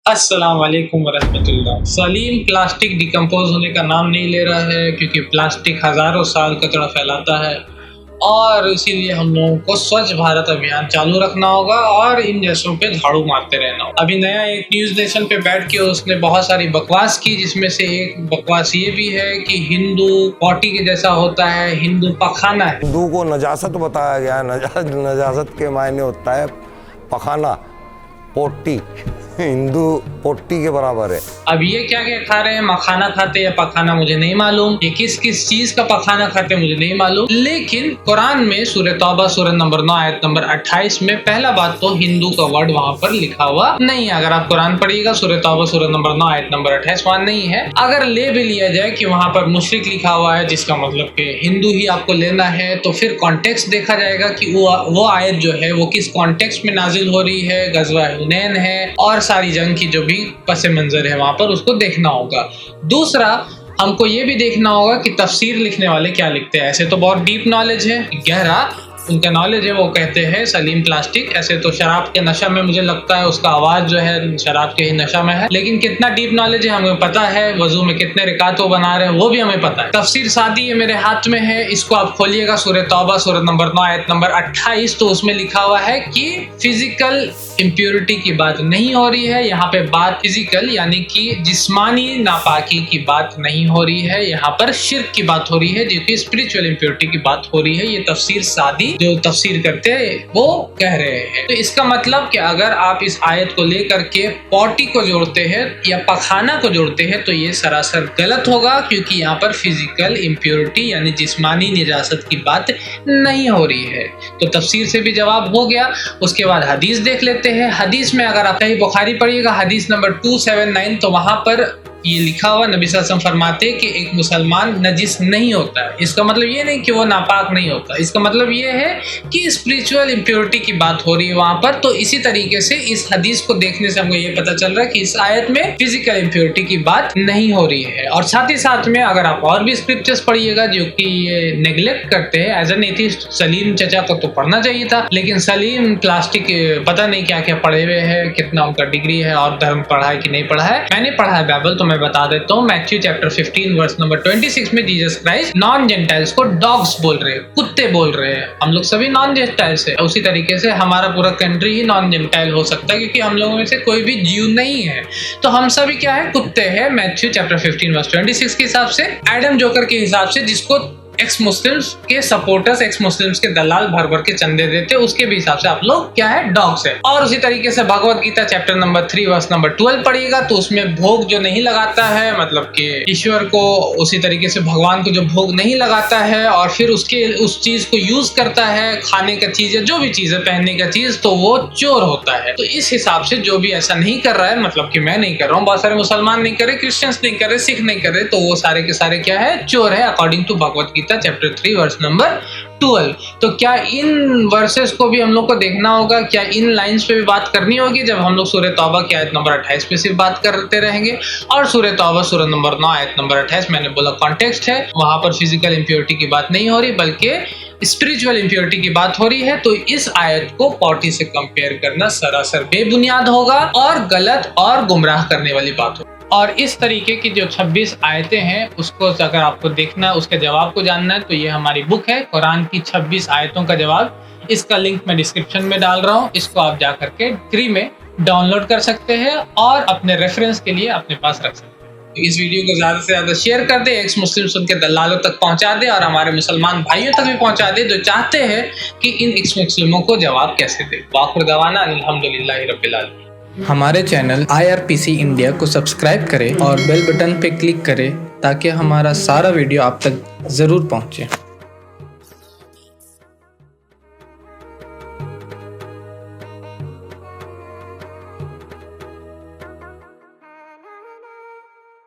अस्सलाम वालेकुम वरहमतुल्लाह। Salim plastic decompose होने का नाम नहीं ले रहा है क्योंकि प्लास्टिक हज़ारों साल कचरा फैलाता है और इसीलिए हम लोगों को स्वच्छ भारत अभियान चालू रखना होगा और इन जैसों पे झाड़ू मारते रहना होगा। अभी नया एक न्यूज़ नेशन पे बैठ के उसने बहुत सारी बकवास की, जिसमें से एक बकवास ये भी है कि हिंदू पॉटी के जैसा होता है, हिंदू पखाना है। हिंदू को नजासत बताया गया है। नजासत के मायने होता है पखाना, पोटी। हिंदू पोटी के बराबर है। अब ये क्या क्या खा रहे हैं, मखाना खाते या पखाना, मुझे नहीं मालूम। ये किस किस चीज का पखाना खाते हैं मुझे नहीं मालूम। लेकिन कुरान में सूरह तौबा सूरह नंबर 9 आयत नंबर 28 में पहला बात तो हिंदू का वर्ड वहाँ पर लिखा हुआ नहीं है। अगर आप कुरान पढ़िएगा सूरह तौबा सूरह नंबर 9 आयत नंबर 28 वहाँ नहीं है। अगर ले भी लिया जाए कि वहाँ पर मुशरिक लिखा हुआ है, जिसका मतलब कि हिंदू ही आपको लेना है, तो फिर कॉन्टेक्स्ट देखा जाएगा कि वो आयत जो है वो किस कॉन्टेक्स्ट में नाजिल हो रही है। गज़वा हुनैन है और सारी जंग की जो भी पस मंजर है वहां पर उसको देखना होगा। दूसरा, हमको ये भी देखना होगा कि तफसीर लिखने वाले क्या लिखते हैं। ऐसे तो बहुत डीप नॉलेज है, गहरा उनका नॉलेज है। वो कहते हैं सलीम प्लास्टिक, ऐसे तो शराब के नशा में मुझे लगता है उसका आवाज जो है शराब के ही नशा में है, लेकिन कितना डीप नॉलेज है हमें पता है। वजू में कितने रिकात वो बना रहे हैं वो भी हमें पता है। तफसीर सादी ये मेरे हाथ में है, इसको आप खोलिएगा सूरह तौबा सूरह नंबर 9 आयत नंबर 28, तो उसमें लिखा हुआ है कि फिजिकल इम्प्योरिटी की बात नहीं हो रही है यहाँ पे। बात फिजिकल यानी कि जिस्मानी नापाकी की बात नहीं हो रही है, यहाँ पर शिर्क की बात हो रही है, जो कि स्पिरिचुअल इम्प्योरिटी की बात हो रही है। ये तफसीर सादी जो तफसीर करते हैं वो कह रहे हैं। तो इसका मतलब कि अगर आप इस आयत को लेकर के पॉटी को जोड़ते हैं या पखाना को जोड़ते हैं तो ये सरासर गलत होगा, क्योंकि यहाँ पर फिजिकल इम्प्योरिटी यानी जिस्मानी निजासत की बात नहीं हो रही है। तो तफसीर से भी जवाब हो गया। उसके बाद हदीस देख लेते हैं। हदीस में अगर आप सही बुखारी पढ़िएगा हदीस नंबर 279, तो वहां पर ये लिखा हुआ नबी सल्लल्लाहु अलैहि वसल्लम फरमाते कि एक मुसलमान नजिस नहीं होता है। इसका मतलब ये नहीं कि वो नापाक नहीं होता, इसका मतलब ये है कि स्पिरिचुअल इम्प्योरिटी की बात हो रही है वहां पर। तो इसी तरीके से इस हदीस को देखने से हमको ये पता चल रहा है कि इस आयत में फिजिकल इम्प्योरिटी की बात नहीं हो रही है। और साथ ही साथ में अगर आप और भी स्क्रिप्चर्स पढ़िएगा जो कि ये नेग्लेक्ट करते हैं, एज एन एथिस्ट सलीम चचा को तो पढ़ना चाहिए था, लेकिन सलीम प्लास्टिक पता नहीं क्या क्या पढ़े हुए हैं, कितना उनका डिग्री है और धर्म पढ़ा है कि नहीं पढ़ा है। मैंने पढ़ा है बाइबल, तो मैं बता देता हूँ। मैथ्यू चैप्टर 15 वर्स नंबर 26 में जीसस क्राइस्ट नॉन जेंटाइल्स को डॉग्स बोल रहे हैं, कुत्ते बोल रहे हैं। हम लोग सभी नॉन जेंटाइल्स है, उसी तरीके से हमारा पूरा कंट्री ही नॉन जेंटाइल हो सकता है, क्योंकि हम लोगों में से कोई भी ज्यू नहीं है। तो हम सभी क्या है, कुत्ते हैं। मैथ्यू चैप्टर 15 वर्स 26 के हिसाब से, एडम जोकर के हिसाब से, जिसको एक्स मुस्लिम्स के सपोर्टर्स, एक्स मुस्लिम्स के दलाल भर भर के चंदे देते, उसके भी हिसाब से आप लोग क्या है, डॉग्स है। और उसी तरीके से Bhagavad Gita chapter number 3 verse number 12 पढ़िएगा तो उसमें भोग जो नहीं लगाता है, मतलब कि ईश्वर को, उसी तरीके से भगवान को जो भोग नहीं लगाता है और फिर उसके उस चीज को यूज करता है, खाने का चीज है, जो भी चीज है, पहनने का चीज, तो वो चोर होता है। तो इस हिसाब से जो भी ऐसा नहीं कर रहा है, मतलब कि मैं नहीं कर रहा हूँ, बहुत सारे मुसलमान नहीं कर रहे, क्रिश्चियंस नहीं कर रहे, सिख नहीं कर रहे, तो वो सारे के सारे क्या है, चोर है, according to Bhagavad Gita chapter 3 verse number 12। तो क्या इन वर्सेस को भी हम लोग को देखना होगा, क्या इन लाइंस पे भी बात करनी होगी जब हम लोग सूरह तौबा की आयत नंबर 28 पे सिर्फ बात करते रहेंगे। और सूरह तौबा सूरह नंबर 9 आयत नंबर 28 मैंने बोला कॉन्टेक्स्ट है, वहां पर फिजिकल इम्प्योरिटी की बात नहीं हो रही बल्कि स्पिरिचुअल इम्प्योरिटी की बात हो रही है। तो इस आयत को पॉटी से कंपेयर करना सरासर बेबुनियाद होगा और गलत और गुमराह करने वाली बात होगी। और इस तरीके की जो 26 आयतें हैं उसको अगर आपको देखना है, उसके जवाब को जानना है, तो ये हमारी बुक है कुरान की 26 आयतों का जवाब। इसका लिंक मैं डिस्क्रिप्शन में डाल रहा हूँ, इसको आप जा करके फ्री में डाउनलोड कर सकते हैं और अपने रेफरेंस के लिए अपने पास रख सकते हैं। तो इस वीडियो को ज्यादा से ज्यादा शेयर कर दे, एक्स मुस्लिम्स उनके दलालों तक पहुंचा दे और हमारे मुसलमान भाइयों तक भी पहुंचा दे जो चाहते हैं कि इन एक्स मुस्लिमों को जवाब कैसे दे। वाखिर दवाना अल्हम्दुलिल्लाहि रब्बिल आलमीन। हमारे चैनल IRPC इंडिया को सब्सक्राइब करें और बेल बटन पे क्लिक करें ताकि हमारा सारा वीडियो आप तक ज़रूर पहुंचे।